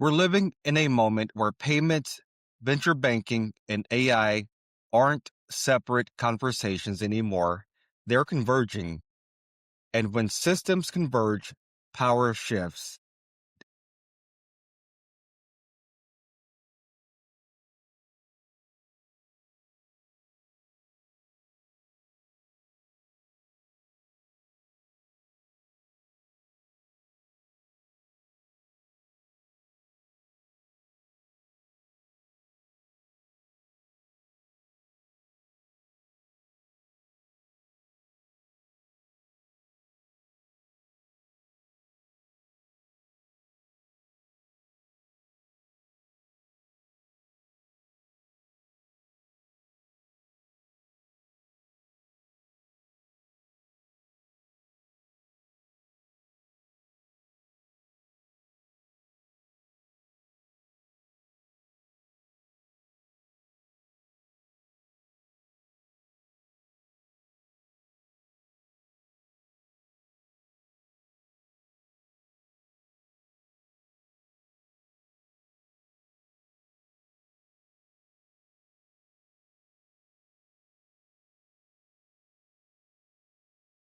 We're living in a moment where payments, venture banking, and AI aren't separate conversations anymore. They're converging. And when systems converge, power shifts.